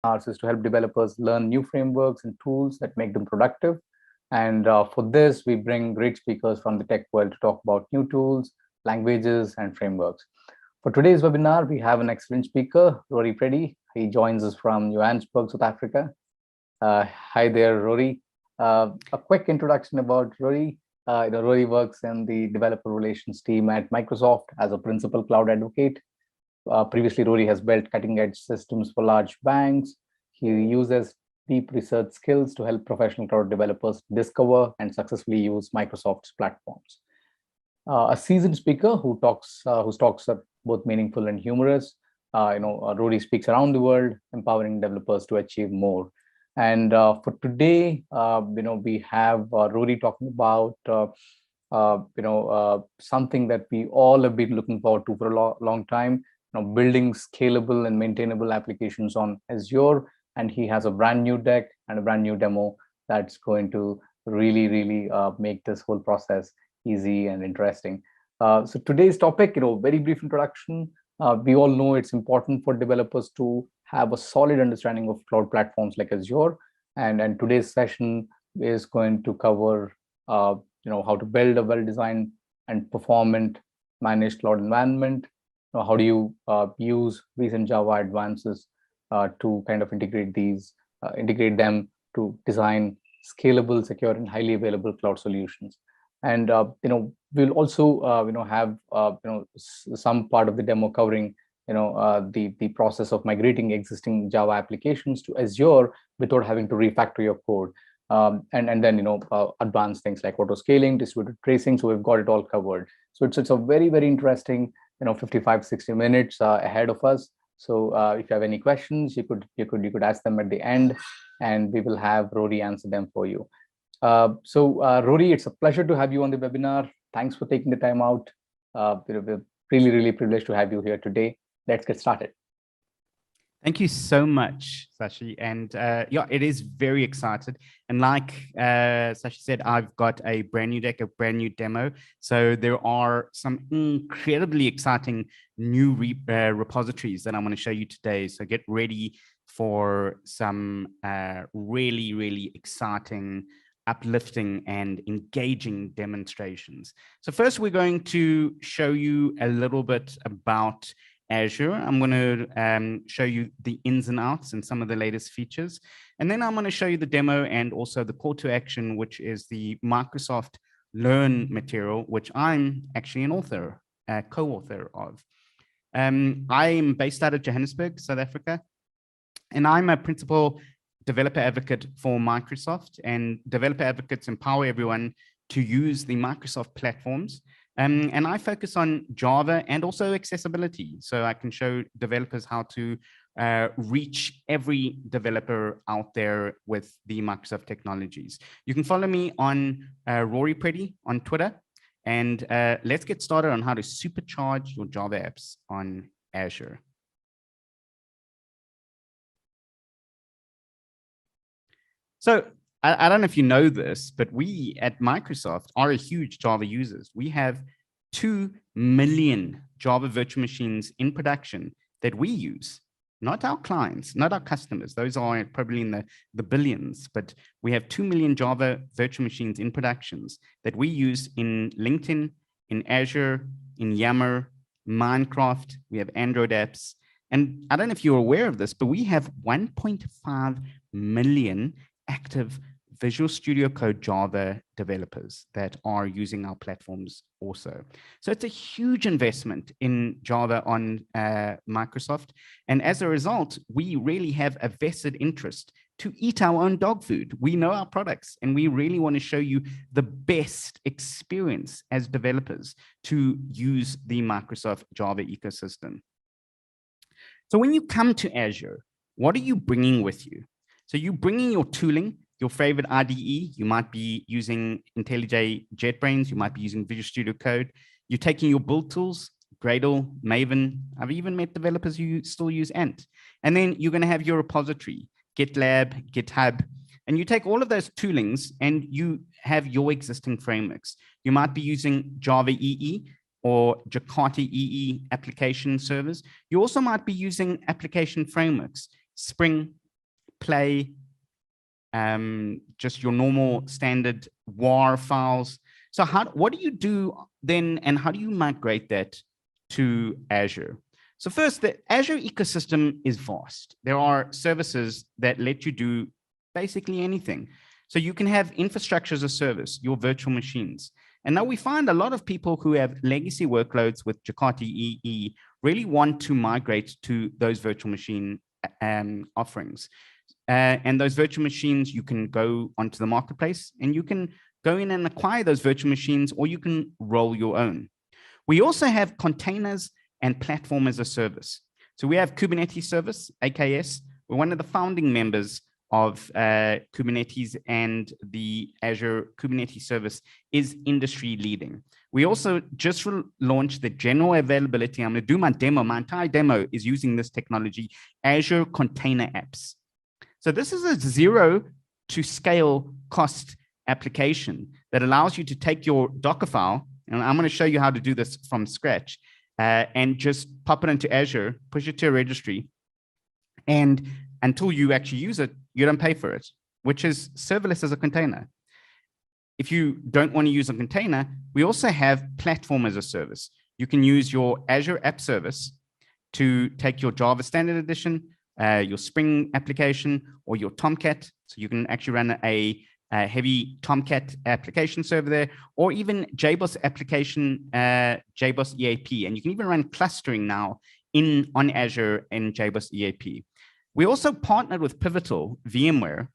webinars is to help developers learn new frameworks and tools that make them productive. And for this, we bring great speakers from the tech world to talk about new tools, languages, and frameworks. For today's webinar, we have an excellent speaker, Rory Preddy. He joins us from Johannesburg, South Africa. Hi there, Rory. A quick introduction about Rory. Rory works in the developer relations team at Microsoft as a principal cloud advocate. Previously, Rory has built cutting-edge systems for large banks. He uses deep research skills to help professional cloud developers discover and successfully use Microsoft's platforms. A seasoned speaker whose talks are both meaningful and humorous. Rory speaks around the world, empowering developers to achieve more. And for today, we have Rory talking about something that we all have been looking forward to for a long time. Building scalable and maintainable applications on Azure, and he has a brand new deck and a brand new demo that's going to really make this whole process easy and interesting. So today's topic, very brief introduction. We all know it's important for developers to have a solid understanding of cloud platforms like Azure, and today's session is going to cover how to build a well-designed and performant managed cloud environment. How do you use recent Java advances to kind of integrate them to design scalable, secure, and highly available cloud solutions. And we'll also have some part of the demo covering the process of migrating existing Java applications to Azure without having to refactor your code. And then advanced things like auto scaling, distributed tracing. So we've got it all covered. So it's a very interesting 55-60 minutes ahead of us. So if you have any questions, you could ask them at the end, and we will have Rory answer them for you. So Rory, it's a pleasure to have you on the webinar. Thanks for taking the time out. We're really privileged to have you here today. Let's get started. Thank you so much, Sashi. And yeah, it is very excited. And like Sashi said, I've got a brand new deck, a brand new demo. So there are some incredibly exciting new repositories that I'm going to show you today. So get ready for some really exciting, uplifting, and engaging demonstrations. So first, we're going to show you a little bit about Azure. I'm going to show you the ins and outs and some of the latest features. And then I'm going to show you the demo and also the call to action, which is the Microsoft Learn material, which I'm actually an author, co-author of. I am based out of Johannesburg, South Africa, and I'm a principal developer advocate for Microsoft, and developer advocates empower everyone to use the Microsoft platforms. And I focus on Java and also accessibility. So I can show developers how to reach every developer out there with the Microsoft technologies. You can follow me on Rory Preddy on Twitter. And let's get started on how to supercharge your Java apps on Azure. So I don't know if you know this, but we at Microsoft are a huge Java users. We have 2 million Java virtual machines in production that we use, not our clients, not our customers. Those are probably in the billions, but we have 2 million Java virtual machines in productions that we use in LinkedIn, in Azure, in Yammer, Minecraft. We have Android apps. And I don't know if you're aware of this, but we have 1.5 million active Visual Studio Code Java developers that are using our platforms also. So it's a huge investment in Java on Microsoft. And as a result, we really have a vested interest to eat our own dog food. We know our products, and we really want to show you the best experience as developers to use the Microsoft Java ecosystem. So when you come to Azure, what are you bringing with you? So you're bringing your tooling, your favorite IDE. You might be using IntelliJ JetBrains. You might be using Visual Studio Code. You're taking your build tools, Gradle, Maven. I've even met developers who still use Ant. And then you're going to have your repository, GitLab, GitHub. And you take all of those toolings and you have your existing frameworks. You might be using Java EE or Jakarta EE application servers. You also might be using application frameworks, Spring, play, just your normal standard WAR files. So what do you do then, and how do you migrate that to Azure? So first, the Azure ecosystem is vast. There are services that let you do basically anything. So you can have infrastructure as a service, your virtual machines. And now we find a lot of people who have legacy workloads with Jakarta EE really want to migrate to those virtual machine offerings. And those virtual machines, you can go onto the marketplace and you can go in and acquire those virtual machines, or you can roll your own. We also have containers and platform as a service. So we have Kubernetes service, AKS. We're one of the founding members of Kubernetes, and the Azure Kubernetes service is industry leading. We also just launched the general availability. I'm going to do my demo. My entire demo is using this technology, Azure Container Apps. So this is a zero to scale cost application that allows you to take your Docker file, and I'm going to show you how to do this from scratch, and just pop it into Azure, push it to a registry, and until you actually use it, you don't pay for it, which is serverless as a container. If you don't want to use a container, we also have platform as a service. You can use your Azure App Service to take your Java Standard Edition, your Spring application, or your Tomcat. So you can actually run a heavy Tomcat application server there, or even JBoss application, JBoss EAP. And you can even run clustering now on Azure in JBoss EAP. We also partnered with Pivotal VMware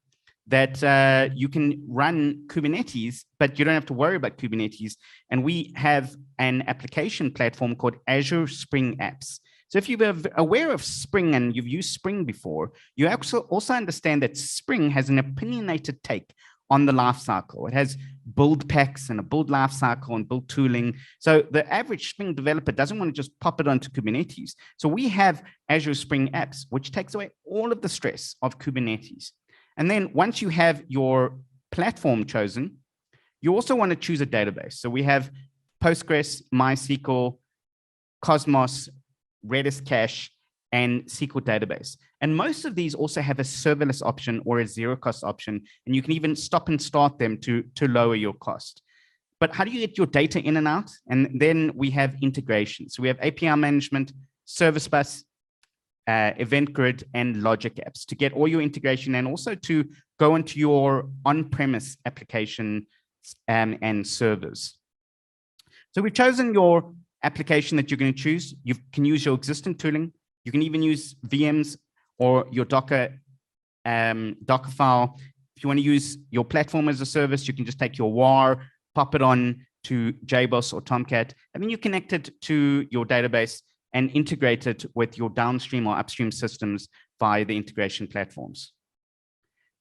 that you can run Kubernetes, but you don't have to worry about Kubernetes. And we have an application platform called Azure Spring Apps. So if you're aware of Spring and you've used Spring before, you also understand that Spring has an opinionated take on the life cycle. It has build packs and a build life cycle and build tooling. So the average Spring developer doesn't want to just pop it onto Kubernetes. So we have Azure Spring Apps, which takes away all of the stress of Kubernetes. And then once you have your platform chosen, you also want to choose a database. So we have Postgres, MySQL, Cosmos, Redis Cache, and SQL database. And most of these also have a serverless option or a zero cost option. And you can even stop and start them to lower your cost. But how do you get your data in and out? And then we have integration. So we have API management, service bus, event grid, and logic apps to get all your integration, and also to go into your on-premise application and servers. So we've chosen your application that you're going to choose. You can use your existing tooling. You can even use VMs or your Docker file. If you want to use your platform as a service, you can just take your WAR, pop it on to JBoss or Tomcat, and then you connect it to your database and integrate it with your downstream or upstream systems via the integration platforms.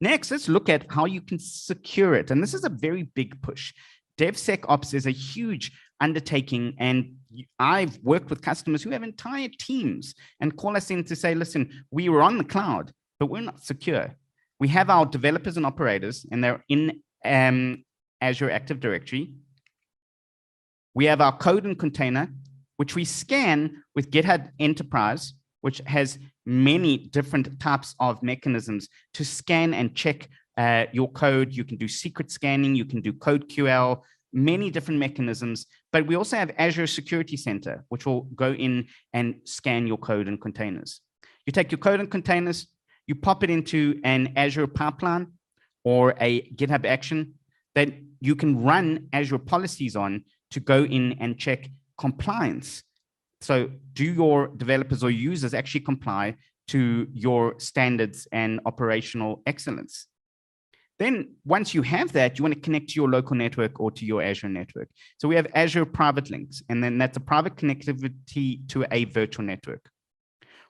Next, let's look at how you can secure it. And this is a very big push. DevSecOps is a huge undertaking, and I've worked with customers who have entire teams and call us in to say, listen, we were on the cloud, but we're not secure. We have our developers and operators, and they're in Azure Active Directory. We have our code and container, which we scan with GitHub Enterprise, which has many different types of mechanisms to scan and check your code. You can do secret scanning, you can do code QL, many different mechanisms. But we also have Azure Security Center, which will go in and scan your code and containers. You take your code and containers, you pop it into an Azure pipeline or a GitHub action that you can run Azure policies on to go in and check compliance. So do your developers or users actually comply to your standards and operational excellence? Then once you have that, you want to connect to your local network or to your Azure network. So we have Azure Private Links, and then that's a private connectivity to a virtual network.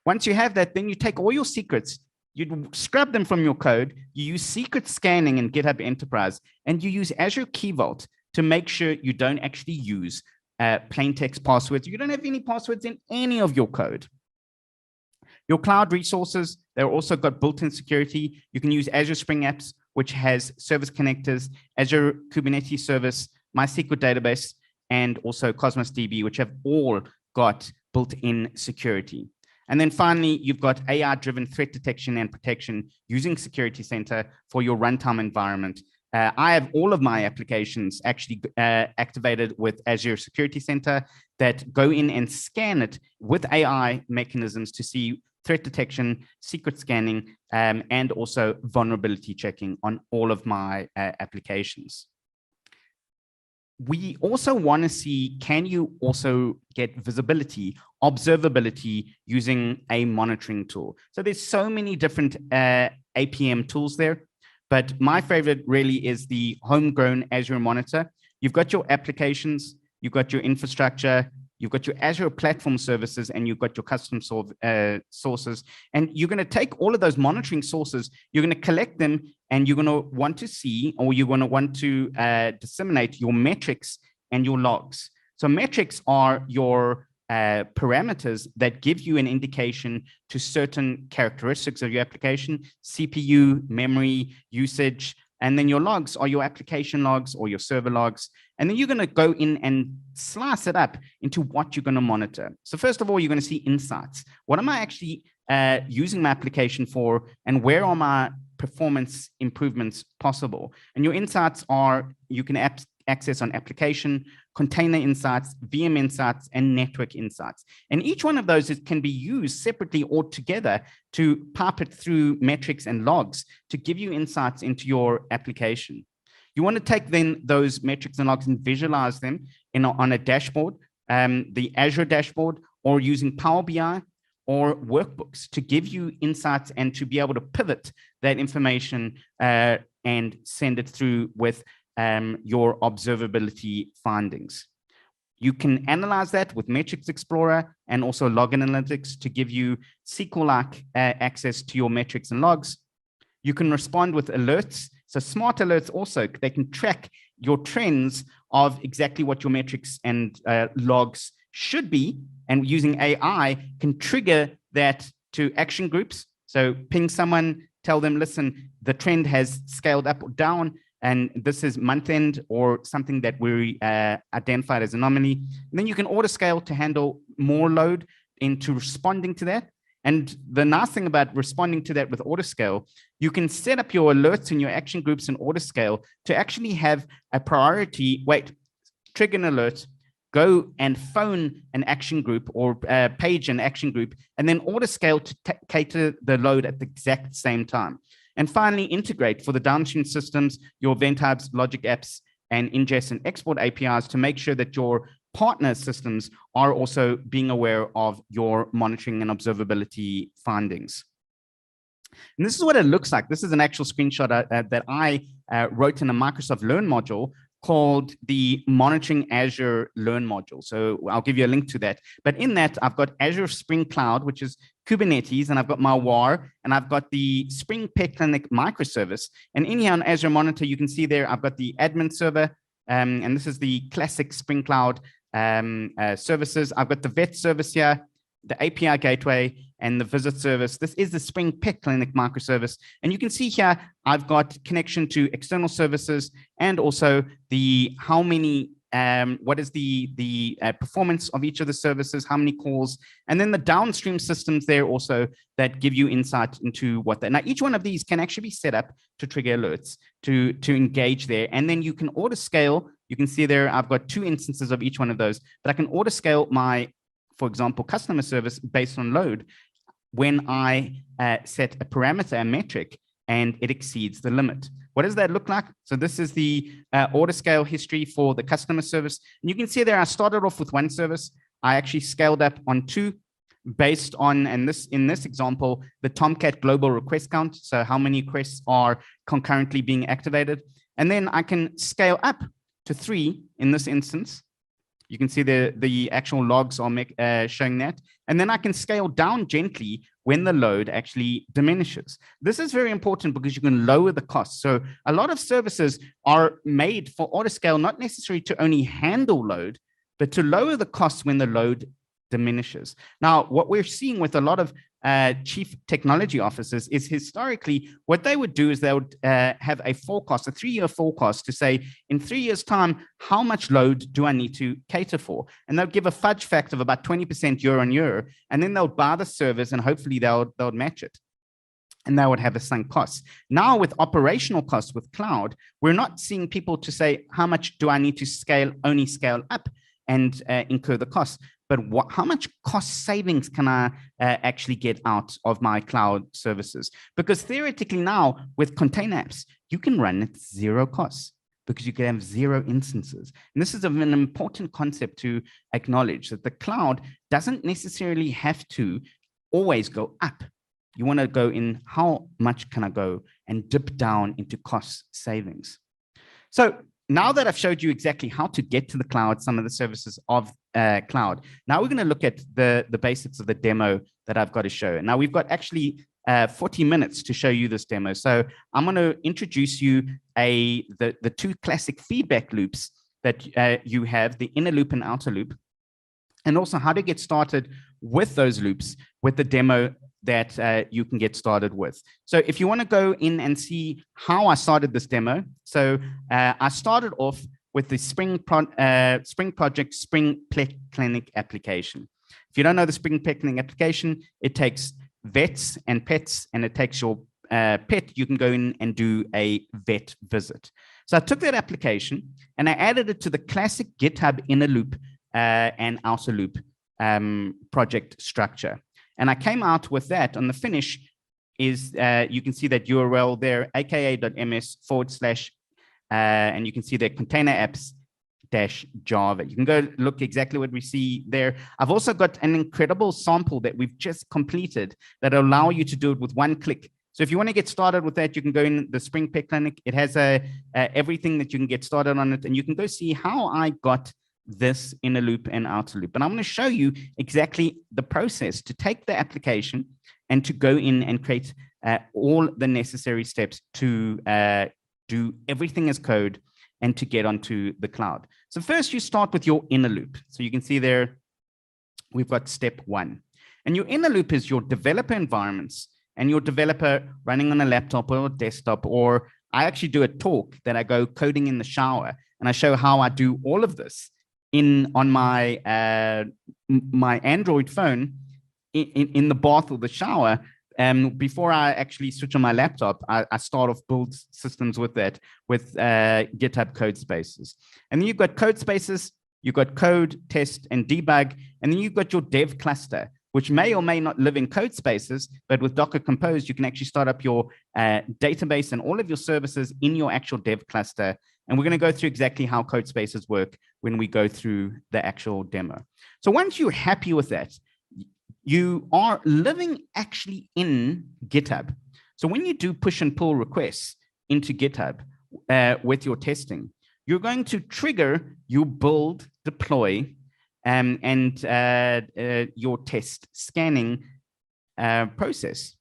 Once you have that, then you take all your secrets, you scrub them from your code, you use secret scanning in GitHub Enterprise, and you use Azure Key Vault to make sure you don't actually use plain text passwords. You don't have any passwords in any of your code. Your cloud resources, they're also got built-in security. You can use Azure Spring Apps, which has service connectors, Azure Kubernetes Service, MySQL database, and also Cosmos DB, which have all got built-in security. And then finally, you've got AI-driven threat detection and protection using Security Center for your runtime environment. I have all of my applications actually activated with Azure Security Center that go in and scan it with AI mechanisms to see threat detection, secret scanning, and also vulnerability checking on all of my applications. We also want to see, can you also get visibility, observability using a monitoring tool? So there's so many different APM tools there, but my favorite really is the homegrown Azure Monitor. You've got your applications, you've got your infrastructure, you've got your Azure platform services, and you've got your custom sources. And you're going to take all of those monitoring sources, you're going to collect them, and you're going to want to see, or you're going to want to disseminate your metrics and your logs. So metrics are your parameters that give you an indication to certain characteristics of your application, CPU, memory, usage, and then your logs are your application logs or your server logs. And then you're going to go in and slice it up into what you're going to monitor. So first of all, you're going to see insights. What am I actually using my application for, and where are my performance improvements possible? And your insights are, you can access on application, container insights, VM insights, and network insights. And each one of those can be used separately or together to pipe it through metrics and logs to give you insights into your application. You want to take then those metrics and logs and visualize them on a dashboard, the Azure dashboard, or using Power BI or workbooks to give you insights and to be able to pivot that information and send it through with your observability findings. You can analyze that with Metrics Explorer and also Log Analytics to give you SQL-like access to your metrics and logs. You can respond with alerts. So smart alerts also, they can track your trends of exactly what your metrics and logs should be, and using AI can trigger that to action groups. So ping someone, tell them, listen, the trend has scaled up or down, and this is month end or something that we identified as anomaly. And then you can auto scale to handle more load into responding to that. And the nice thing about responding to that with auto scale, you can set up your alerts and your action groups in auto scale to actually have a priority. Wait, trigger an alert, go and phone an action group or page an action group, and then auto scale to cater the load at the exact same time. And finally, integrate for the downstream systems, your event hubs, logic apps, and ingest and export APIs to make sure that your partner systems are also being aware of your monitoring and observability findings. And this is what it looks like. This is an actual screenshot that I wrote in a Microsoft Learn module called the Monitoring Azure Learn module. So I'll give you a link to that. But in that, I've got Azure Spring Cloud, which is Kubernetes, and I've got my WAR, and I've got the Spring Pet Clinic microservice. And in here on Azure Monitor, you can see there, I've got the admin server, and this is the classic Spring Cloud services. I've got the vet service here, the API gateway, and the visit service. This is the Spring Pet Clinic microservice. And you can see here, I've got connection to external services and also the how many, what is the performance of each of the services, how many calls, and then the downstream systems there also that give you insight into what that. Now, each one of these can actually be set up to trigger alerts, to engage there. And then you can auto scale. You can see there, I've got 2 instances of each one of those, but I can auto scale my, for example, customer service based on load when I set a parameter, a metric, and it exceeds the limit. What does that look like? So this is the auto scale history for the customer service. And you can see there, I started off with 1 service. I actually scaled up on 2 based on, and this in this example, the Tomcat global request count. So how many requests are concurrently being activated. And then I can scale up to 3 in this instance. You can see the actual logs are showing that. And then I can scale down gently when the load actually diminishes. This is very important because you can lower the cost. So a lot of services are made for auto scale, not necessarily to only handle load, but to lower the cost when the load diminishes. Now, what we're seeing with a lot of chief technology officers is historically what they would do is they would have a forecast, a 3-year forecast to say, in 3 years' time, how much load do I need to cater for? And they'll give a fudge factor of about 20% year on year, and then they'll buy the service and hopefully they'll match it. And that would have a sunk cost. Now with operational costs with cloud, we're not seeing people to say, how much do I need to only scale up and incur the cost? But how much cost savings can I actually get out of my cloud services? Because theoretically now with container apps, you can run at 0 costs because you can have 0 instances. And this is an important concept to acknowledge, that the cloud doesn't necessarily have to always go up. You want to go in, how much can I go and dip down into cost savings? So now that I've showed you exactly how to get to the cloud, some of the services of cloud, now we're going to look at the basics of the demo that I've got to show. Now we've got actually 40 minutes to show you this demo. So I'm going to introduce you the 2 classic feedback loops that you have, the inner loop and outer loop, and also how to get started with those loops with the demo that you can get started with. So if you want to go in and see how I started this demo, so I started off with the Spring Project Spring Pet Clinic application. If you don't know the Spring Pet Clinic application, it takes vets and pets, and it takes your pet. You can go in and do a vet visit. So I took that application and I added it to the classic GitHub inner loop and outer loop project structure. And I came out with that. On the finish is, you can see that URL there, aka.ms/, and you can see the container apps -java. You can go look exactly what we see there. I've also got an incredible sample that we've just completed that will allow you to do it with 1 click. So if you want to get started with that, you can go in the Spring Pet Clinic. It has everything that you can get started on it, and you can go see how I got this inner loop and outer loop. And I'm going to show you exactly the process to take the application and to go in and create all the necessary steps to do everything as code and to get onto the cloud. So first you start with your inner loop. So you can see there, we've got step 1. And your inner loop is your developer environments and your developer running on a laptop or a desktop, or I actually do a talk that I go coding in the shower, and I show how I do all of this on my my Android phone in the bath or the shower. Before I actually switch on my laptop, I start off build systems with that, with GitHub code spaces. And then you've got code spaces, you've got code, test, and debug. And then you've got your dev cluster, which may or may not live in code spaces, but with Docker Compose, you can actually start up your database and all of your services in your actual dev cluster. And we're going to go through exactly how code spaces work when we go through the actual demo. So once you're happy with that, you are living actually in GitHub. So when you do push and pull requests into GitHub with your testing, you're going to trigger your build, deploy, and your test scanning process.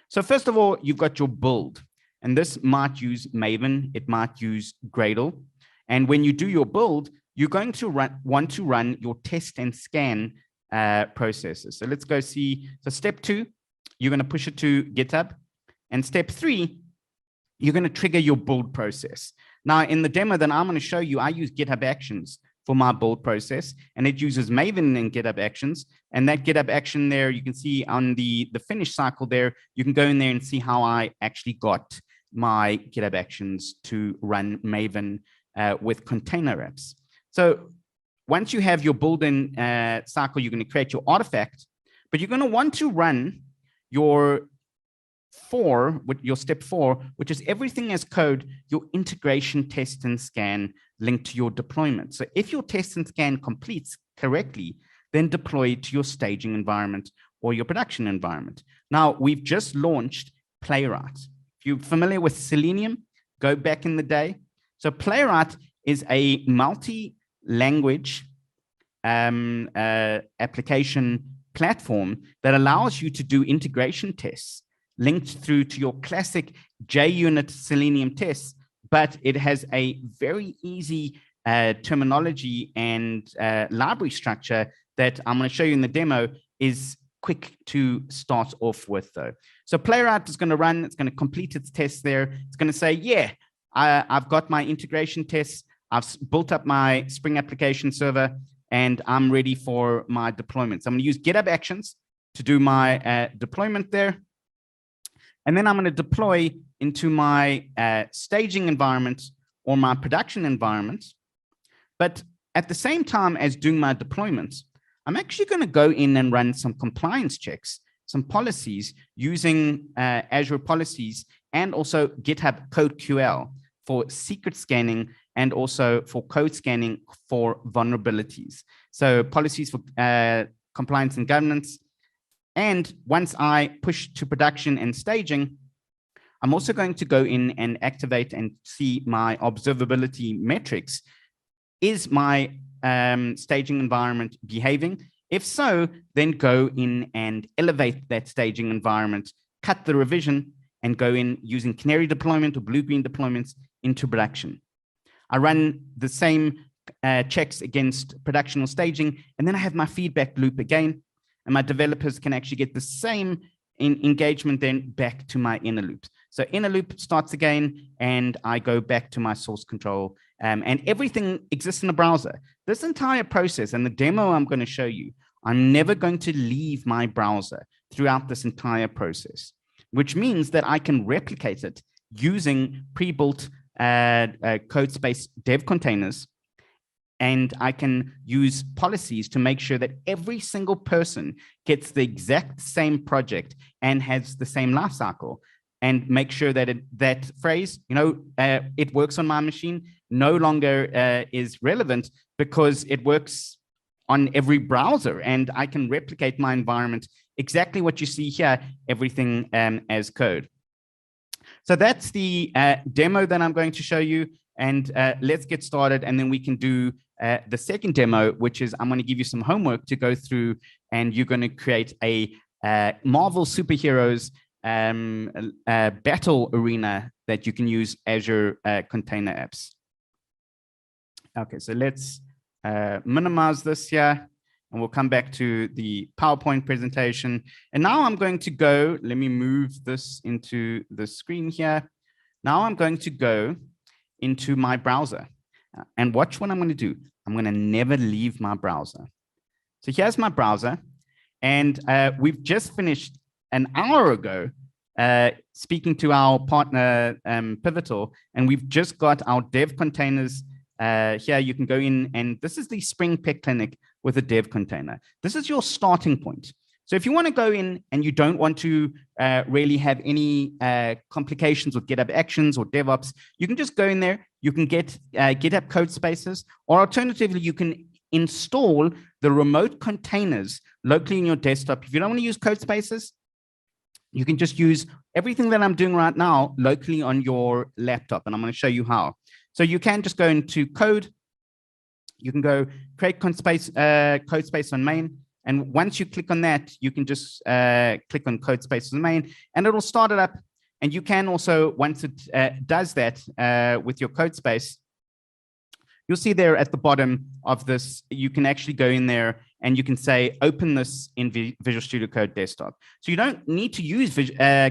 So first of all, you've got your build. And this might use Maven, it might use Gradle. And when you do your build, you're going to want to run your test and scan processes. So let's go see. So step 2, you're going to push it to GitHub. And step 3, you're going to trigger your build process. Now, in the demo that I'm going to show you, I use GitHub Actions for my build process, and it uses Maven and GitHub Actions. And that GitHub action there, you can see on the finish cycle there, you can go in there and see how I actually got my GitHub Actions to run Maven with container apps. So once you have your build-in cycle, you're going to create your artifact, but you're going to want to run your step 4, which is everything as code, your integration test and scan linked to your deployment. So if your test and scan completes correctly, then deploy it to your staging environment or your production environment. Now, we've just launched Playwright. If you're familiar with Selenium, go back in the day. So Playwright is a multi-language application platform that allows you to do integration tests linked through to your classic JUnit Selenium tests, but it has a very easy terminology and library structure that I'm going to show you in the demo is quick to start off with though. So Playwright is going to run, it's going to complete its tests there. It's going to say, yeah, I've got my integration tests. I've built up my Spring application server and I'm ready for my deployment. So I'm going to use GitHub Actions to do my deployment there. And then I'm going to deploy into my staging environment or my production environment. But at the same time as doing my deployments, I'm actually going to go in and run some compliance checks, some policies using Azure policies and also GitHub CodeQL for secret scanning and also for code scanning for vulnerabilities. So policies for compliance and governance. And once I push to production and staging, I'm also going to go in and activate and see my observability metrics. Is my staging environment behaving? If so, then go in and elevate that staging environment, cut the revision, and go in using canary deployment or blue-green deployments into production. I run the same checks against production or staging, and then I have my feedback loop again, and my developers can actually get the same engagement then back to my inner loops. So inner loop starts again, and I go back to my source control, and everything exists in the browser. This entire process and the demo I'm going to show you, I'm never going to leave my browser throughout this entire process, which means that I can replicate it using pre-built code space dev containers. And I can use policies to make sure that every single person gets the exact same project and has the same lifecycle, and make sure that that phrase, it works on my machine, no longer is relevant because it works on every browser, and I can replicate my environment exactly what you see here, everything as code. So that's the demo that I'm going to show you, and let's get started, and then we can do the second demo, which is I'm going to give you some homework to go through, and you're going to create a Marvel superheroes battle arena that you can use Azure container apps. Okay, so let's minimize this here, and we'll come back to the PowerPoint presentation. And now I'm going to go, let me move this into the screen here. Now I'm going to go into my browser. And watch what I'm going to do. I'm going to never leave my browser. So here's my browser. And we've just finished an hour ago speaking to our partner Pivotal. And we've just got our dev containers here. You can go in, and this is the Spring Pet Clinic with a dev container. This is your starting point. So if you want to go in and you don't want to really have any complications with GitHub Actions or DevOps, you can just go in there. You can get GitHub code spaces, or alternatively, you can install the remote containers locally in your desktop. If you don't want to use code spaces, you can just use everything that I'm doing right now locally on your laptop, and I'm going to show you how. So you can just go into code. You can go create code space on main. And once you click on that, you can just click on code spaces on main, and it'll start it up. And you can also, once it does that with your code space, you'll see there at the bottom of this, you can actually go in there and you can say, open this in Visual Studio Code Desktop. So you don't need to use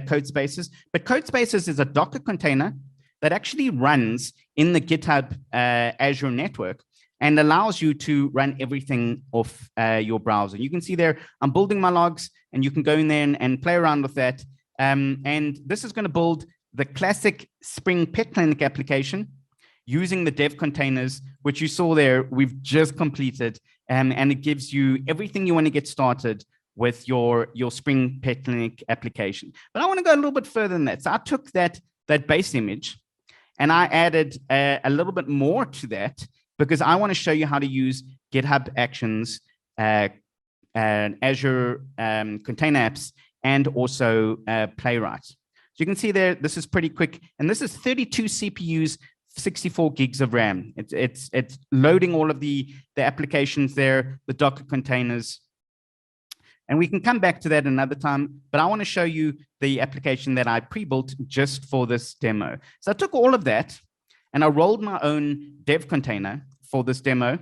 code spaces, but code spaces is a Docker container that actually runs in the GitHub Azure network and allows you to run everything off your browser. You can see there, I'm building my logs, and you can go in there and play around with that. And this is going to build the classic Spring Pet Clinic application using the dev containers, which you saw there, we've just completed. And it gives you everything you want to get started with your Spring Pet Clinic application. But I want to go a little bit further than that. So I took that base image and I added a little bit more to that, because I want to show you how to use GitHub Actions, and Azure container apps, and also Playwright. So you can see there, this is pretty quick. And this is 32 CPUs, 64 gigs of RAM. It's loading all of the applications there, the Docker containers. And we can come back to that another time, but I want to show you the application that I pre-built just for this demo. So I took all of that and I rolled my own dev container for this demo.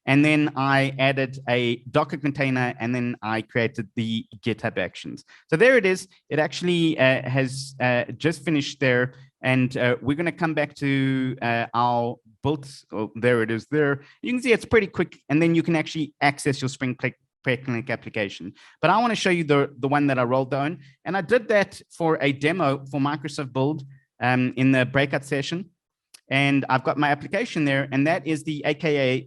And then I added a Docker container, and then I created the GitHub actions. So there it is. It actually has just finished there. And we're going to come back to our built. Oh, there it is there. You can see it's pretty quick. And then you can actually access your Spring Clinic application. But I want to show you the one that I rolled down. And I did that for a demo for Microsoft Build in the breakout session. And I've got my application there, and that is the aka.ms/caps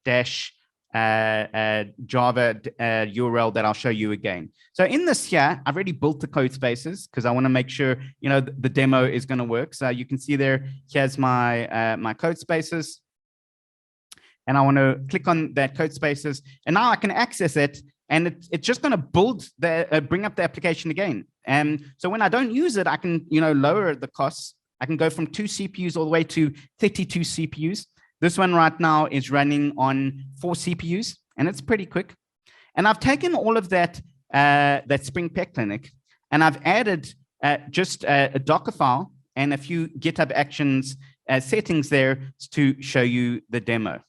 dash Java URL that I'll show you again. So in this here, I've already built the code spaces because I want to make sure, you know, the demo is going to work. So you can see there, here's my, my code spaces. And I want to click on that code spaces, and now I can access it, and it's just going to build the bring up the application again. And so when I don't use it, I can, you know, lower the costs. I can go from 2 CPUs all the way to 32 CPUs. This one right now is running on 4 CPUs, and it's pretty quick. And I've taken all of that that Spring Pet Clinic, and I've added just a Docker file and a few GitHub Actions settings there to show you the demo.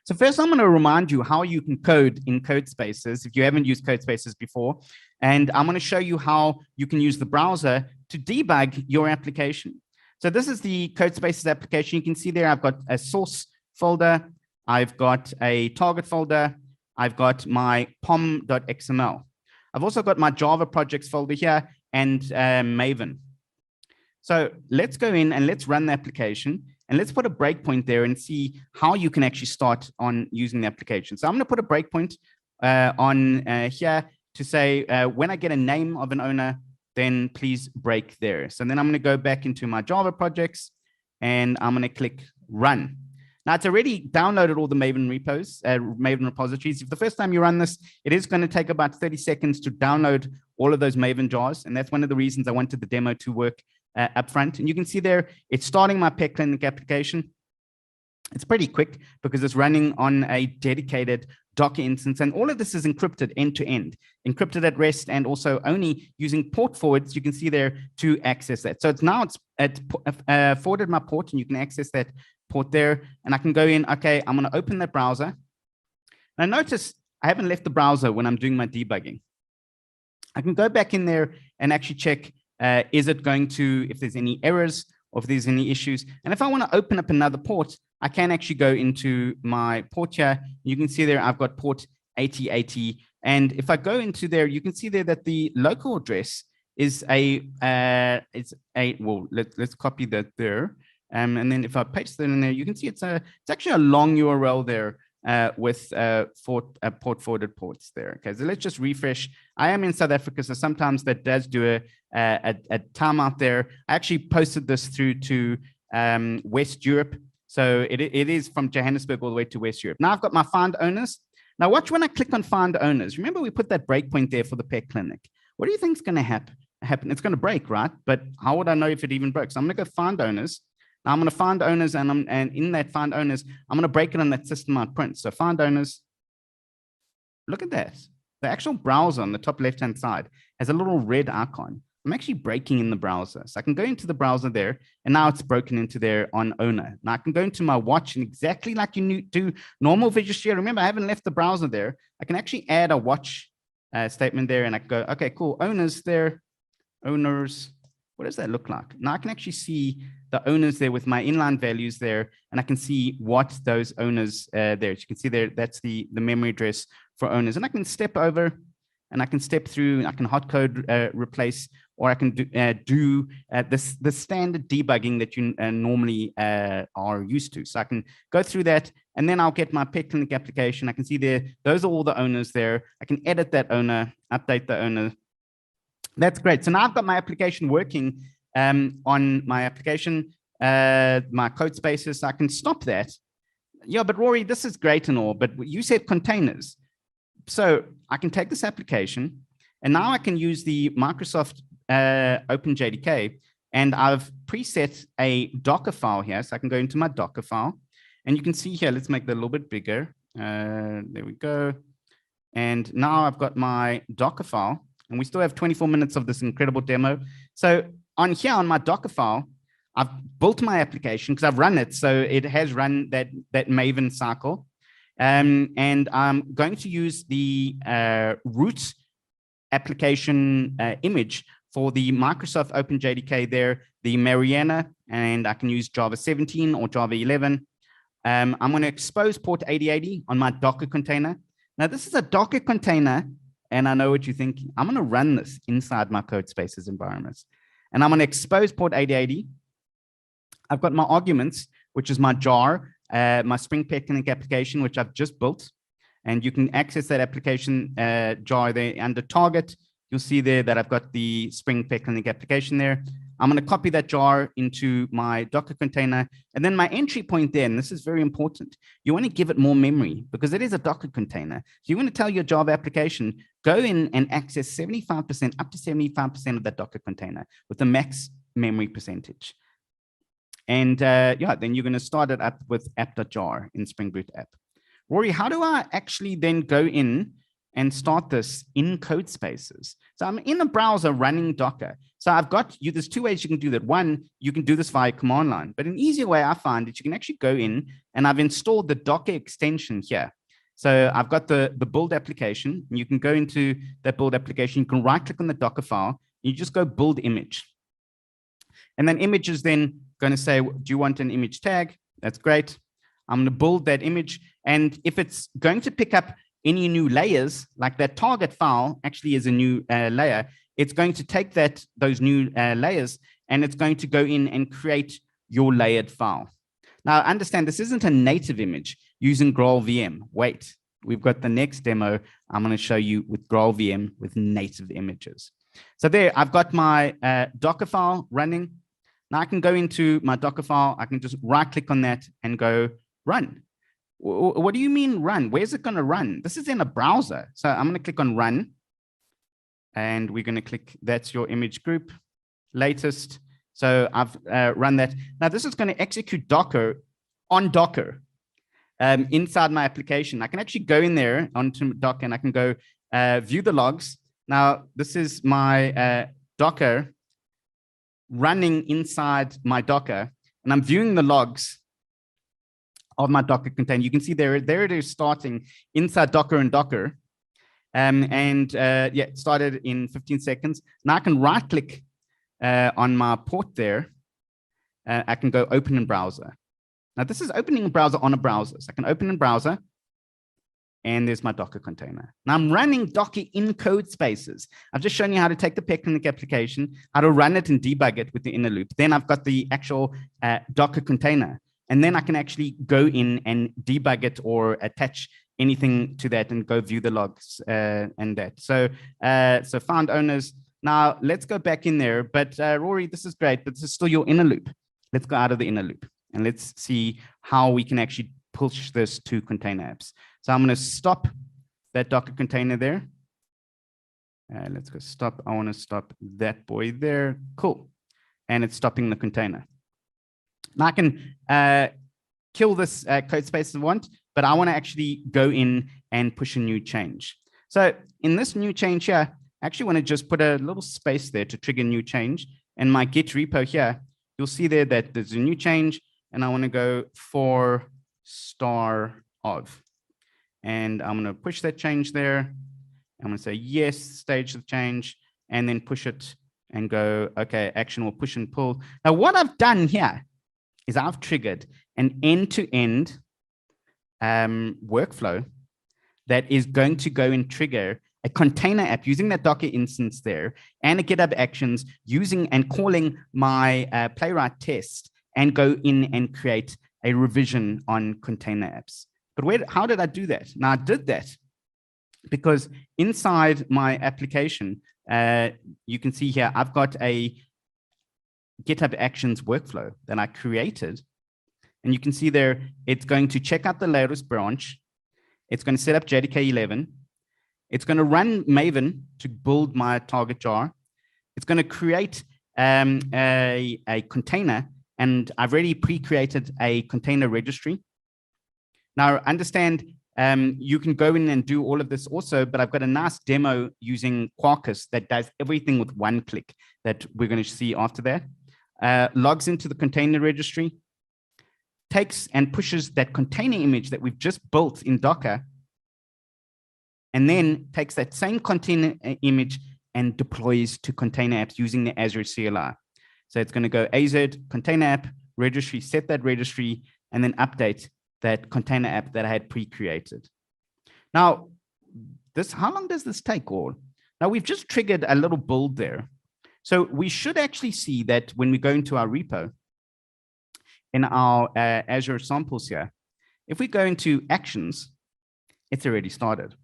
So first, I'm going to remind you how you can code in code spaces if you haven't used code spaces before. And I'm going to show you how you can use the browser to debug your application. So this is the code spaces application. You can see there I've got a source folder. I've got a target folder. I've got my pom.xml. I've also got my Java projects folder here and Maven. So let's go in and let's run the application. And let's put a breakpoint there and see how you can actually start on using the application. So I'm going to put a breakpoint on here to say, when I get a name of an owner, then please break there. So then I'm going to go back into my Java projects, and I'm going to click run. Now, it's already downloaded all the Maven repos, Maven repositories. If the first time you run this, it is going to take about 30 seconds to download all of those Maven jars. And that's one of the reasons I wanted the demo to work up front. And you can see there, it's starting my Pet Clinic application. It's pretty quick because it's running on a dedicated Docker instance. And all of this is encrypted end to end, encrypted at rest, and also only using port forwards. You can see there to access that. So it's now forwarded my port, and you can access that port there. And I can go in, okay, I'm going to open that browser. Now notice I haven't left the browser when I'm doing my debugging. I can go back in there and actually check, is it going to, if there's any errors or if there's any issues. And if I want to open up another port, I can actually go into my port here. You can see there, I've got port 8080. And if I go into there, you can see there that the local address is well, let's copy that there. And then if I paste that in there, you can see it's actually a long URL there with port forwarded ports there. Okay, so let's just refresh. I am in South Africa, so sometimes that does do a timeout there. I actually posted this through to West Europe. So it is from Johannesburg all the way to West Europe. Now I've got my find owners. Now watch when I click on find owners. Remember we put that breakpoint there for the Pet Clinic. What do you think is going to happen? It's going to break, right? But how would I know if it even broke? So I'm going to go find owners. Now I'm going to find owners, and in that find owners, I'm going to break it on that system out print. So find owners. Look at that. The actual browser on the top left-hand side has a little red icon. I'm actually breaking in the browser. So I can go into the browser there, and now it's broken into there on owner. Now I can go into my watch, and exactly like you do normal Visual Studio, remember I haven't left the browser there. I can actually add a watch statement there, and I can go, okay, cool, owners there, owners. What does that look like? Now I can actually see the owners there with my inline values there, and I can see what those owners there. As you can see there, that's the memory address for owners. And I can step over, and I can step through, I can hot code replace, or I can do the standard debugging that you normally are used to. So I can go through that, and then I'll get my Pet Clinic application. I can see there, those are all the owners there. I can edit that owner, update the owner. That's great. So now I've got my application working on my application, my code spaces. So I can stop that. Yeah, but Rory, this is great and all, but you said containers. So I can take this application, and now I can use the Microsoft OpenJDK, and I've preset a Docker file here. So I can go into my Docker file, and you can see here, let's make that a little bit bigger. There we go. And now I've got my Docker file, and we still have 24 minutes of this incredible demo. So on here on my Docker file, I've built my application because I've run it. So it has run that Maven cycle. And I'm going to use the root application image for the Microsoft OpenJDK there, the Mariana, and I can use Java 17 or Java 11. I'm going to expose port 8080 on my Docker container. Now, this is a Docker container, and I know what you're thinking. I'm going to run this inside my code spaces environments. And I'm going to expose port 8080. I've got my arguments, which is my jar, my Spring Picnic application, which I've just built. And you can access that application jar there under target. You'll see there that I've got the Spring Picnic application there. I'm going to copy that jar into my Docker container. And then my entry point there, and this is very important, you want to give it more memory because it is a Docker container. So you want to tell your Java application, go in and access 75%, up to 75% of that Docker container with the max memory percentage. And yeah, then you're going to start it up with app.jar in Spring Boot app. Rory, how do I actually then go in and start this in code spaces? So I'm in a browser running Docker. So I've got you, there's two ways you can do that. One, you can do this via command line, but an easier way I find is you can actually go in and I've installed the Docker extension here. So I've got the build application, and you can go into that build application. You can right click on the Docker file. You just go build image. And then image is then going to say, do you want an image tag? That's great. I'm going to build that image. And if it's going to pick up any new layers, like that target file actually is a new layer, it's going to take those new layers and it's going to go in and create your layered file. Now, understand this isn't a native image using GraalVM. Wait, we've got the next demo I'm going to show you with GraalVM with native images. So there, I've got my Docker file running. Now I can go into my Docker file. I can just right click on that and go run. What do you mean run? Where's it going to run? This is in a browser. So I'm going to click on run. And we're going to click, that's your image group, latest. So I've run that. Now this is going to execute Docker on Docker inside my application. I can actually go in there onto Docker and I can go view the logs. Now this is my Docker running inside my Docker, and I'm viewing the logs of my Docker container. You can see there it is starting inside Docker and Docker. Yeah, it started in 15 seconds. Now I can right click on my port there. I can go open in browser. Now this is opening a browser on a browser. So I can open in browser and there's my Docker container. Now I'm running Docker in code spaces. I've just shown you how to take the Picnic application, how to run it and debug it with the inner loop. Then I've got the actual Docker container. And then I can actually go in and debug it or attach anything to that and go view the logs and that. So, so found owners. Now let's go back in there. But Rory, this is great, but this is still your inner loop. Let's go out of the inner loop and let's see how we can actually push this to container apps. So I'm going to stop that Docker container there. Let's go stop. I want to stop that boy there. Cool. And it's stopping the container. Now I can kill this code space if I want, but I want to actually go in and push a new change. So in this new change here, I actually want to just put a little space there to trigger new change. And my Git repo here, you'll see there that there's a new change, and I want to go for Starof. And I'm going to push that change there. I'm going to say yes, stage the change, and then push it and go, okay, action will push and pull. Now what I've done here is I've triggered an end-to-end workflow that is going to go and trigger a container app using that Docker instance there and a GitHub actions using and calling my Playwright test and go in and create a revision on container apps. But how did I do that? Now I did that because inside my application, you can see here, I've got a GitHub actions workflow that I created. And you can see there, it's going to check out the latest branch. It's going to set up JDK 11. It's going to run Maven to build my target jar. It's going to create a container, and I've already pre-created a container registry. Now, understand, you can go in and do all of this also, but I've got a nice demo using Quarkus that does everything with one click that we're going to see after that. logs into the container registry, takes and pushes that container image that we've just built in Docker, and then takes that same container image and deploys to container apps using the Azure CLI. So it's going to go AZ container app registry, set that registry, and then update that container app that I had pre-created. Now, how long does this take all? Now we've just triggered a little build there. So we should actually see that when we go into our repo in our Azure samples here, if we go into actions, it's already started.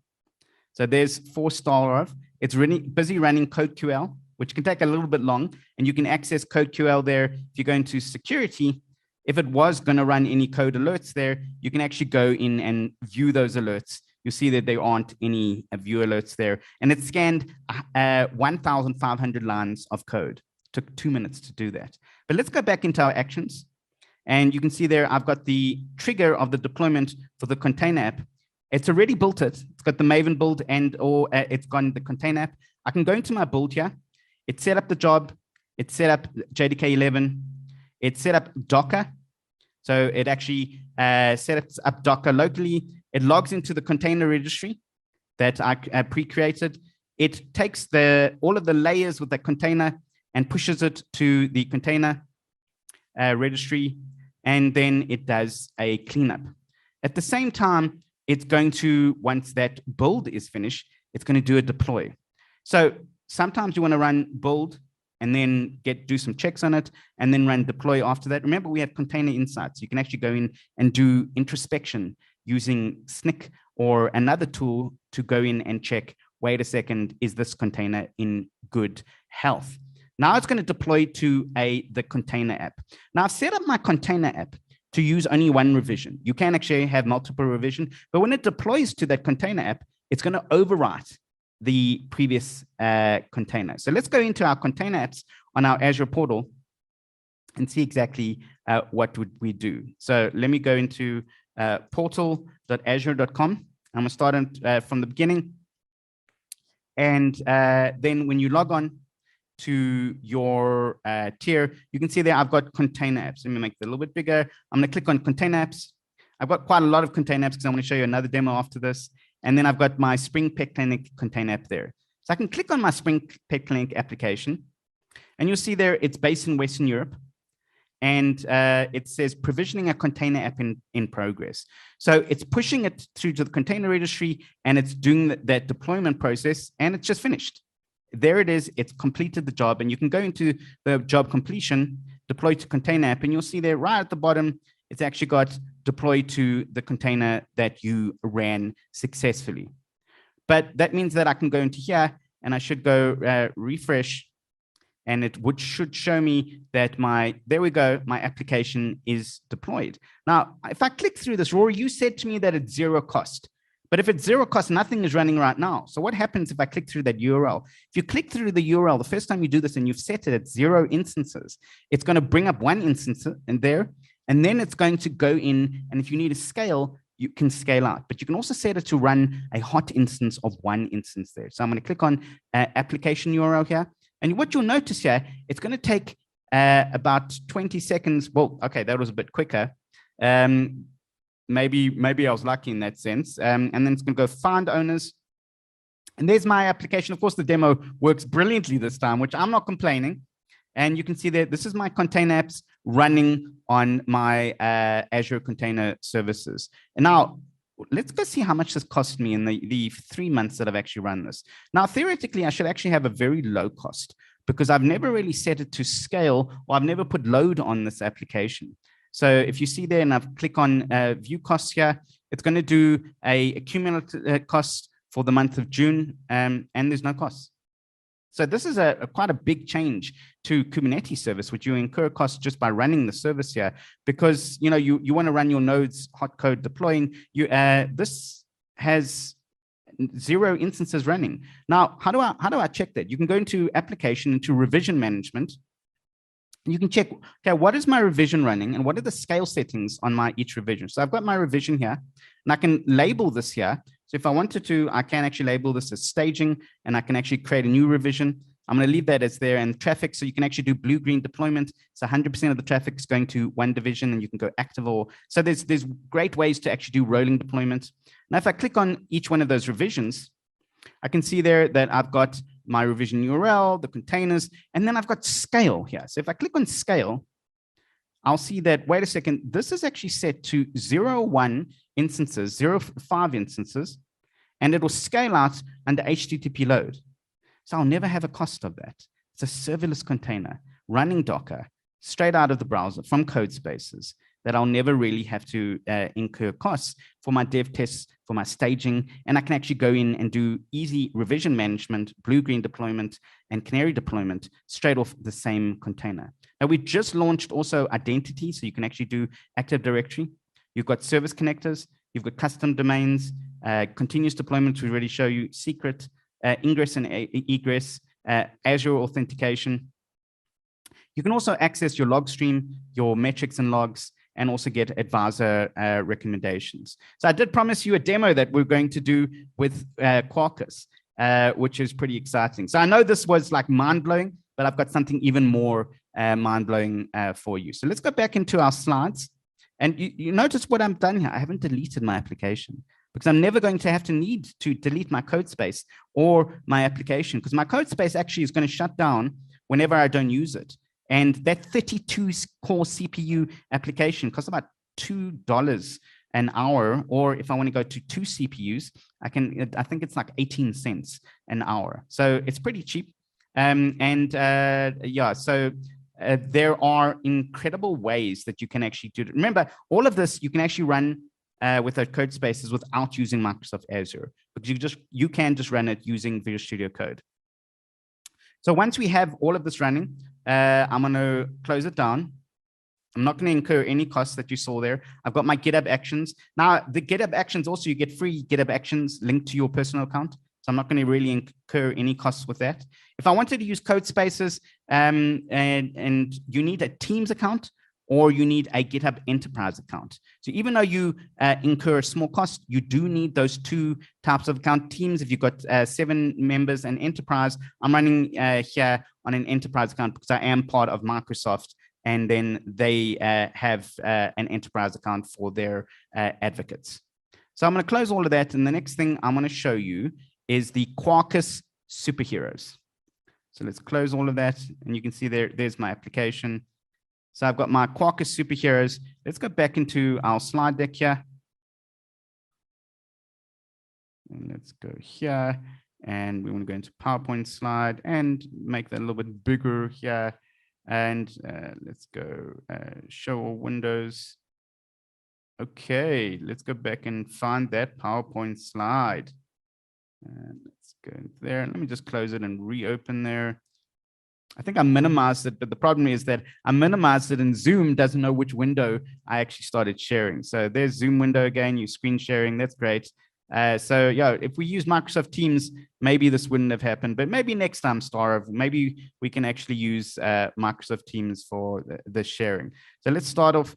So there's for Starof. It's really busy running CodeQL, which can take a little bit long, and you can access CodeQL there. If you go into security, if it was going to run any code alerts there, you can actually go in and view those alerts. You'll see that there aren't any view alerts there. And it scanned 1,500 lines of code. It took 2 minutes to do that. But let's go back into our actions. And you can see there, I've got the trigger of the deployment for the container app. It's already built it. It's got the Maven build or it's gone the container app. I can go into my build here. It set up the job. It set up JDK 11. It set up Docker. So it actually sets up Docker locally. It logs into the container registry that I pre-created. It takes all of the layers with the container and pushes it to the container registry, and then it does a cleanup. At the same time, it's going to, once that build is finished, it's going to do a deploy. So sometimes you want to run build and then do some checks on it and then run deploy after that. Remember, we have container insights. You can actually go in and do introspection using Snyk or another tool to go in and check, wait a second, is this container in good health? Now it's going to deploy to the container app. Now I've set up my container app to use only one revision. You can actually have multiple revision, but when it deploys to that container app, it's going to overwrite the previous container. So let's go into our container apps on our Azure portal and see exactly what would we do. So let me go into portal.azure.com. I'm going to start from the beginning. And then when you log on to your tier, you can see there I've got container apps. Let me make it a little bit bigger. I'm going to click on container apps. I've got quite a lot of container apps because I want to show you another demo after this. And then I've got my Spring Pet Clinic container app there. So I can click on my Spring Pet Clinic application, and you'll see there it's based in Western Europe. And it says provisioning a container app in progress. So it's pushing it through to the container registry, and it's doing that deployment process, and it's just finished. There it is. It's completed the job, and you can go into the job completion, deploy to container app, and you'll see there right at the bottom, it's actually got deployed to the container that you ran successfully. But that means that I can go into here, and I should go refresh, and it should show me that there we go, my application is deployed. Now, if I click through this, Rory, you said to me that it's zero cost. But if it's zero cost, nothing is running right now. So what happens if I click through that URL? If you click through the URL, the first time you do this and you've set it at 0 instances, it's going to bring up 1 instance in there, and then it's going to go in, and if you need to scale, you can scale out. But you can also set it to run a hot instance of 1 instance there. So I'm going to click on application URL here. And what you'll notice here, it's going to take about 20 seconds. Well, okay, that was a bit quicker. Maybe I was lucky in that sense. And then it's going to go find owners. And there's my application. Of course, the demo works brilliantly this time, which I'm not complaining. And you can see there, this is my container apps running on my Azure Container Services. And now, let's go see how much this cost me in the 3 months that I've actually run this. Now, theoretically, I should actually have a very low cost because I've never really set it to scale, or I've never put load on this application. So if you see there and I click on view costs here, it's going to do a cumulative cost for the month of June, and there's no costs. So this is quite a big change to Kubernetes service, which you incur costs just by running the service here, because you want to run your nodes hot code deploying. This has 0 instances running. Now, how do I check that? You can go into application, into revision management. And you can check, okay, what is my revision running and what are the scale settings on each revision? So I've got my revision here, and I can label this here. So if I wanted to, I can actually label this as staging, and I can actually create a new revision. I'm going to leave that as there. And traffic, so you can actually do blue-green deployment. So 100% of the traffic is going to one division, and you can go active. Or so there's great ways to actually do rolling deployment. Now, if I click on each one of those revisions, I can see there that I've got my revision URL, the containers, and then I've got scale here. So if I click on scale, I'll see that, wait a second, this is actually set to 0.1 instances, 0.5 instances, and it will scale out under HTTP load. So I'll never have a cost of that. It's a serverless container running Docker straight out of the browser from code spaces that I'll never really have to incur costs for my dev tests, for my staging, and I can actually go in and do easy revision management, blue-green deployment, and canary deployment straight off the same container. Now, we just launched also identity, so you can actually do Active Directory. You've got service connectors, you've got custom domains, continuous deployment, we already show you, secret, ingress and egress, Azure authentication. You can also access your log stream, your metrics and logs, and also get advisor recommendations. So I did promise you a demo that we're going to do with Quarkus, which is pretty exciting. So I know this was like mind-blowing, but I've got something even more mind-blowing for you. So let's go back into our slides. And you notice what I've done here. I haven't deleted my application because I'm never going to have to need to delete my code space or my application, because my code space actually is going to shut down whenever I don't use it. And that 32 core CPU application costs about $2 an hour, or if I want to go to 2 CPUs, I think it's like 18 cents an hour. So it's pretty cheap. Yeah, so there are incredible ways that you can actually do it. Remember, all of this you can actually run with our code spaces without using Microsoft Azure, because you can just run it using Visual Studio Code. So once we have all of this running, I'm going to close it down. I'm not going to incur any costs that you saw there. I've got my GitHub actions. Now, the GitHub actions also, you get free GitHub actions linked to your personal account. So I'm not going to really incur any costs with that. If I wanted to use code spaces and you need a Teams account or you need a GitHub Enterprise account. So even though you incur a small cost, you do need those two types of account. Teams, if you've got 7 members, and Enterprise, I'm running here on an Enterprise account because I am part of Microsoft, and then they have an Enterprise account for their advocates. So I'm going to close all of that, and the next thing I'm going to show you is the Quarkus superheroes. So let's close all of that, and you can see there's my application. So I've got my Quarkus superheroes. Let's go back into our slide deck here. And let's go here. And we want to go into PowerPoint slide and make that a little bit bigger here. And let's go show all windows. Okay, let's go back and find that PowerPoint slide. Let's go there. Let me just close it and reopen there. I think I minimized it, but the problem is that I minimized it and Zoom doesn't know which window I actually started sharing. So there's Zoom window again, you screen sharing, that's great. So yeah, if we use Microsoft Teams, maybe this wouldn't have happened, but maybe next time, Starof, maybe we can actually use Microsoft Teams for the sharing. So let's start off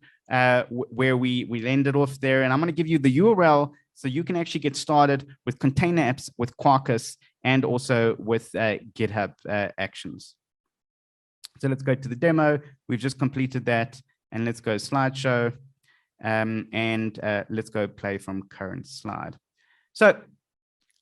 where we ended off there, and I'm going to give you the URL so you can actually get started with container apps with Quarkus and also with GitHub Actions. So let's go to the demo. We've just completed that, and let's go slideshow, and let's go play from current slide. So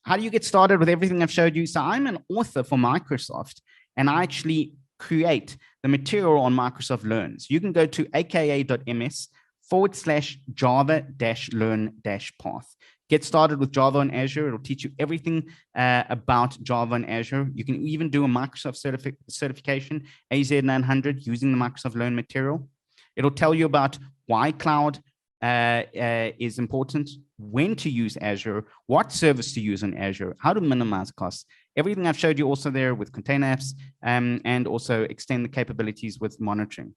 how do you get started with everything I've showed you? So I'm an author for Microsoft, and I actually create the material on Microsoft Learns. You can go to aka.ms/java-learn-path. Get started with Java on Azure. It'll teach you everything about Java on Azure. You can even do a Microsoft certification, AZ900, using the Microsoft Learn material. It'll tell you about why cloud is important, when to use Azure, what service to use on Azure, how to minimize costs. Everything I've showed you also there with container apps, and also extend the capabilities with monitoring.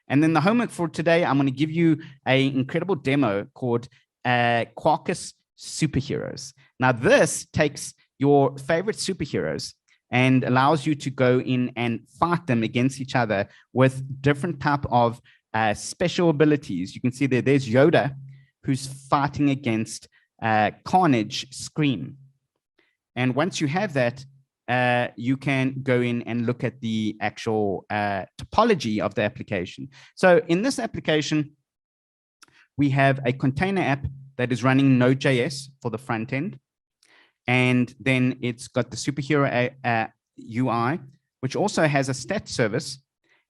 And then the homework for today, I'm going to give you an incredible demo called Quarkus Superheroes. Now, this takes your favorite superheroes and allows you to go in and fight them against each other with different type of special abilities. You can see there's Yoda, who's fighting against Carnage Scream. And once you have that, you can go in and look at the actual topology of the application. So in this application, we have a container app that is running Node.js for the front end. And then it's got the superhero UI, which also has a stat service.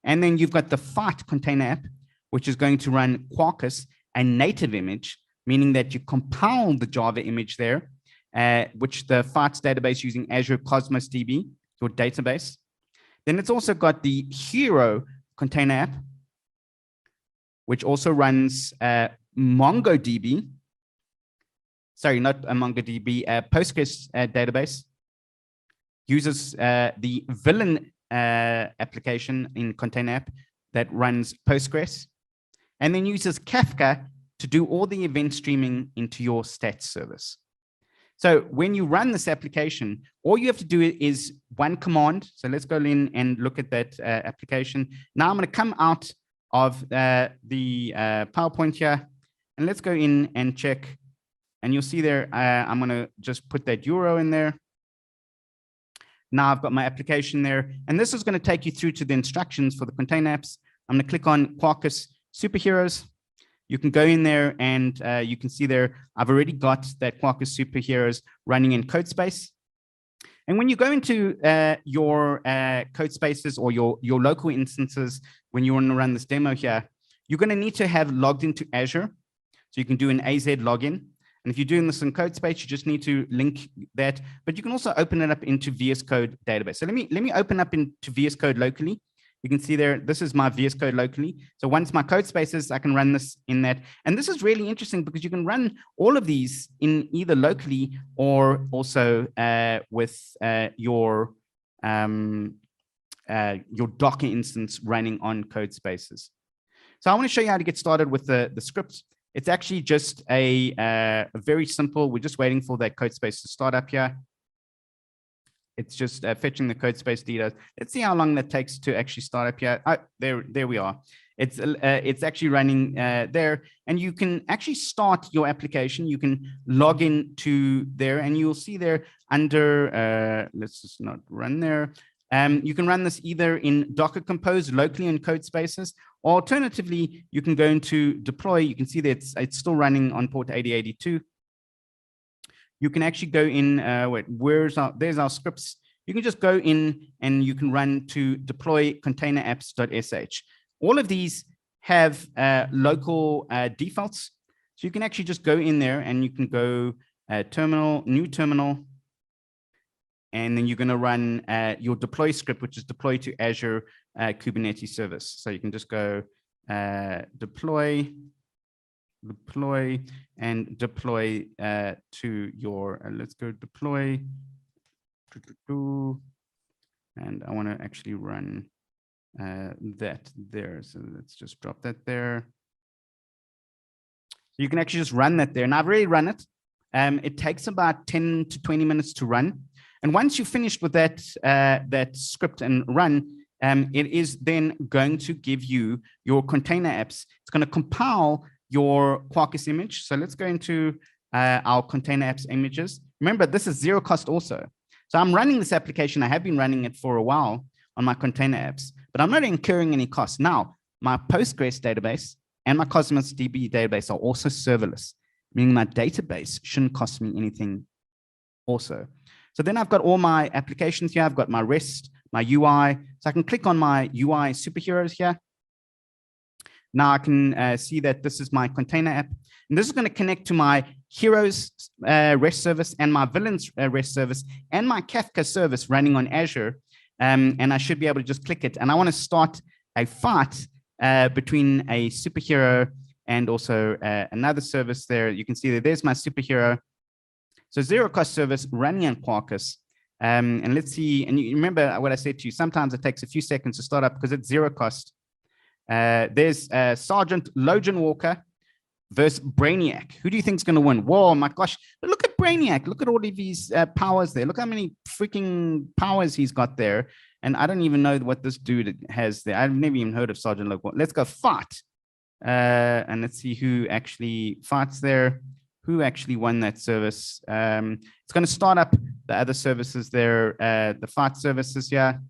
And then you've got the Fart container app, which is going to run Quarkus, a native image, meaning that you compile the Java image there, which the Farts database using Azure Cosmos DB, your database. Then it's also got the Hero container app, which also runs MongoDB. Sorry, not a MongoDB, Postgres database. Uses the Villain application in container app that runs Postgres, and then uses Kafka to do all the event streaming into your stats service. So when you run this application, all you have to do is one command. So let's go in and look at that application. Now I'm going to come out of the PowerPoint here, and let's go in and check. And you'll see there, I'm going to just put that euro in there. Now I've got my application there, and this is going to take you through to the instructions for the container apps. I'm going to click on Quarkus Superheroes. You can go in there and you can see there, I've already got that Quarkus Superheroes running in CodeSpace. And when you go into your CodeSpaces or your local instances, when you want to run this demo here, you're going to need to have logged into Azure. So you can do an AZ login. And if you're doing this in CodeSpace, you just need to link that, but you can also open it up into VS Code database. So let me open up into VS Code locally. You can see there, this is my VS Code locally. So once my CodeSpaces, I can run this in that. And this is really interesting because you can run all of these in either locally or also with your Docker instance running on CodeSpaces. So I want to show you how to get started with the script. It's actually just a very simple, we're just waiting for that CodeSpace to start up here. It's just fetching the CodeSpace data. Let's see how long that takes to actually start up here. Oh, there we are. It's actually running there, and you can actually start your application. You can log in to there, and you'll see there under, let's just not run there. You can run this either in Docker Compose locally in CodeSpaces, or alternatively, you can go into deploy. You can see that it's still running on port 8082. You can actually go in, there's our scripts. You can just go in and you can run to deploy containerapps.sh. All of these have local defaults. So you can actually just go in there and you can go terminal, new terminal, and then you're going to run your deploy script, which is deploy to Azure Kubernetes service. So you can just go deploy, and deploy to your, let's go deploy, and I want to actually run that there. So let's just drop that there. So you can actually just run that there. And I've already run it. It takes about 10 to 20 minutes to run. And once you've finished with that, that script and run, it is then going to give you your container apps. It's going to compile your Quarkus image. So let's go into our container apps images. Remember, this is zero cost also. So I'm running this application. I have been running it for a while on my container apps, but I'm not incurring any costs. Now, my Postgres database and my Cosmos DB database are also serverless, meaning my database shouldn't cost me anything also. So then I've got all my applications here. I've got my REST, my UI. So I can click on my UI superheroes here. Now I can see that this is my container app. And this is going to connect to my Heroes REST service and my Villains REST service and my Kafka service running on Azure. And I should be able to just click it. And I want to start a fight between a superhero and also another service there. You can see that there's my superhero. So zero cost service running on Quarkus. And let's see, and you remember what I said to you, sometimes it takes a few seconds to start up because it's zero cost. There's Sergeant Logan Walker versus Brainiac. Who do you think is going to win? Whoa, my gosh. But look at Brainiac. Look at all of these powers there. Look how many freaking powers he's got there. And I don't even know what this dude has there. I've never even heard of Sergeant Logan. Let's go fight. And let's see who actually fights there. Who actually won that service? It's going to start up the other services there, the fight services here.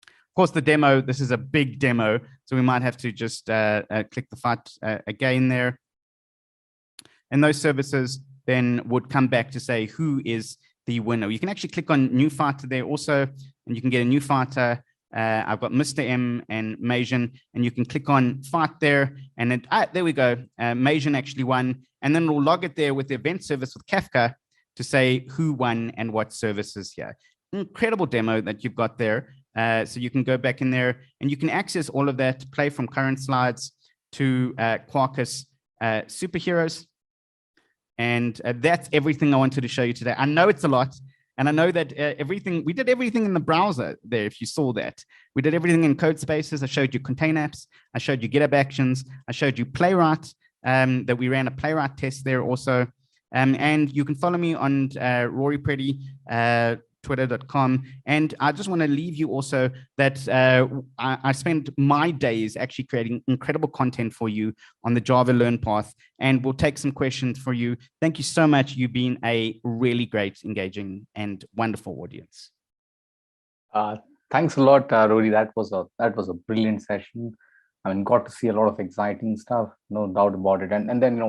Of course, the demo, this is a big demo, so we might have to just click the fight again there. And those services then would come back to say who is the winner. You can actually click on new fighter there also, and you can get a new fighter. I've got Mr. M and Majan, and you can click on fight there, and then there we go. Majan actually won, and then we'll log it there with the event service with Kafka to say who won and what services here. Incredible demo that you've got there. So you can go back in there and you can access all of that, play from current slides to Quarkus superheroes. And that's everything I wanted to show you today. I know it's a lot. And I know that we did everything in the browser there, if you saw that. We did everything in code spaces. I showed you container apps. I showed you GitHub Actions. I showed you Playwright, that we ran a Playwright test there also. And you can follow me on Rory Preddy, twitter.com. And I just want to leave you also that I spent my days actually creating incredible content for you on the Java Learn path, and we'll take some questions for you. Thank you so much. You've been a really great, engaging, and wonderful audience. Thanks a lot, Rory. That was a brilliant session. I mean, got to see a lot of exciting stuff, no doubt about it. And then,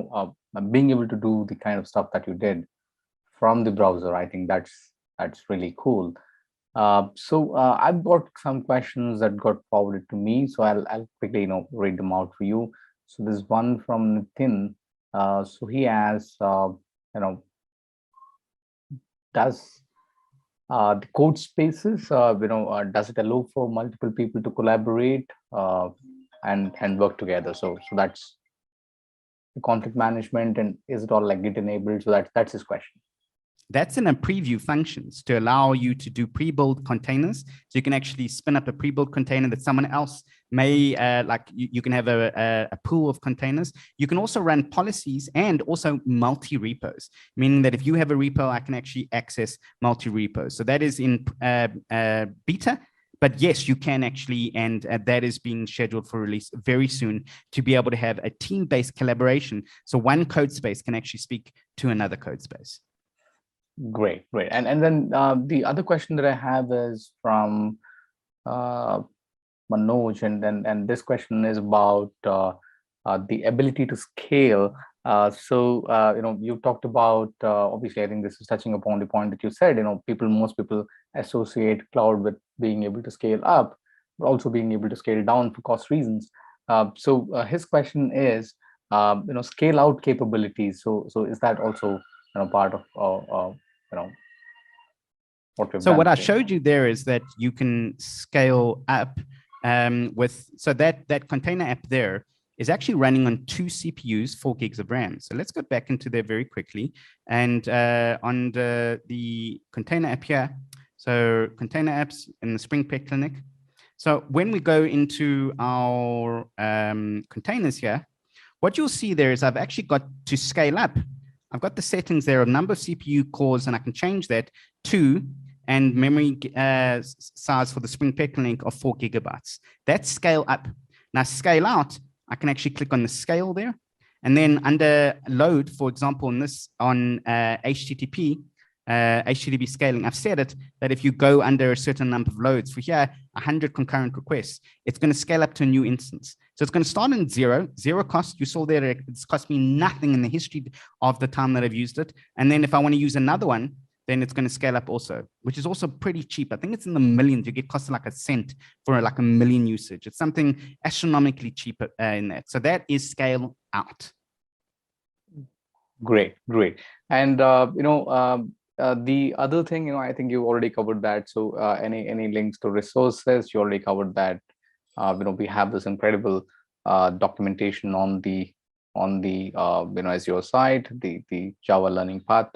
being able to do the kind of stuff that you did from the browser, I think that's really cool. So I've got some questions that got forwarded to me, so I'll quickly read them out for you. So there's one from Nitin. So he asks, does the code spaces, does it allow for multiple people to collaborate and work together? So that's the conflict management, and is it all like Git enabled? So that's his question. That's in a preview functions to allow you to do pre-built containers. So you can actually spin up a pre-built container that someone else may, you can have a pool of containers. You can also run policies and also multi-repos, meaning that if you have a repo, I can actually access multi-repos. So that is in beta. But yes, you can actually, and that is being scheduled for release very soon to be able to have a team-based collaboration. So one code space can actually speak to another code space. Great. And then the other question that I have is from Manoj, and this question is about the ability to scale. You talked about, obviously, I think this is touching upon the point that you said, most people associate cloud with being able to scale up, but also being able to scale down for cost reasons. So his question is, scale out capabilities. So is that also part of what I showed you there is that you can scale up so that container app there is actually running on 2 CPUs, 4 gigs of RAM. So let's go back into there very quickly. And on the container app here, so container apps in the Spring Pet Clinic. So when we go into our containers here, what you'll see there is I've actually got to scale up. I've got the settings there, a number of CPU cores, and I can change that to, and memory size for the Spring Pet Link of 4 gigabytes. That's scale up. Now scale out, I can actually click on the scale there. And then under load, for example, on HTTP scaling, I've set it that if you go under a certain number of loads, for here, 100 concurrent requests, it's going to scale up to a new instance. So it's going to start in zero cost. You saw there, it's cost me nothing in the history of the time that I've used it. And then if I want to use another one, then it's going to scale up also, which is also pretty cheap. I think it's in the millions. You get costed like a cent for like 1 million usage. It's something astronomically cheap in that. So that is scale out. Great. And, the other thing, I think you already covered that. So any links to resources, you already covered that. We have this incredible documentation on the Azure site, the Java learning path.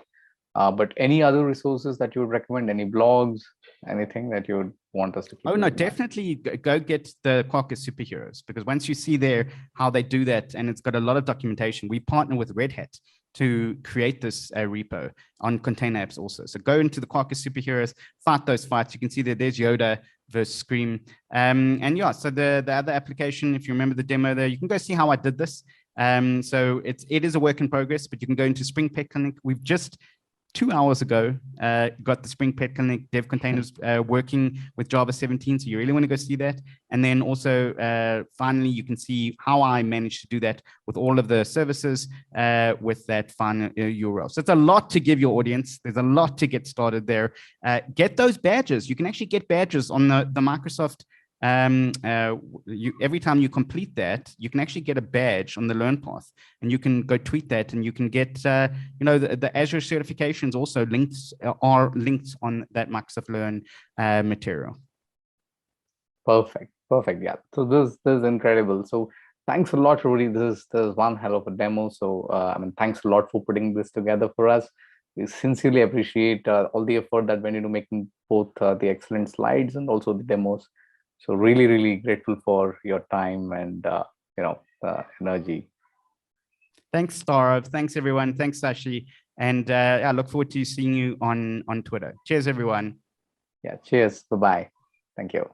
But any other resources that you would recommend, any blogs, anything that you would want us to keep? Oh, no, definitely go get the Quarkus superheroes, because once you see there how they do that, and it's got a lot of documentation, we partner with Red Hat to create this repo on container apps also. So go into the Quarkus superheroes, fight those fights. You can see that there's Yoda versus Scream. And yeah, so the other application, if you remember the demo there, you can go see how I did this. So it is a work in progress, but you can go into Spring Pet Clinic. We've just 2 hours ago, got the Spring Pet Clinic dev containers working with Java 17. So you really want to go see that. And then also, finally, you can see how I managed to do that with all of the services with that final URL. So it's a lot to give your audience. There's a lot to get started there. Get those badges. You can actually get badges on the Microsoft. Every time you complete that, you can actually get a badge on the Learn path, and you can go tweet that, and you can get, the Azure certifications also are linked on that Microsoft Learn material. Perfect. Yeah. So this is incredible. So thanks a lot, Rudy. This is one hell of a demo. So thanks a lot for putting this together for us. We sincerely appreciate all the effort that went into making both the excellent slides and also the demos. So really, really grateful for your time and energy. Thanks, Starof. Thanks, everyone. Thanks, Sashi. And I look forward to seeing you on Twitter. Cheers, everyone. Yeah. Cheers. Bye-bye. Thank you.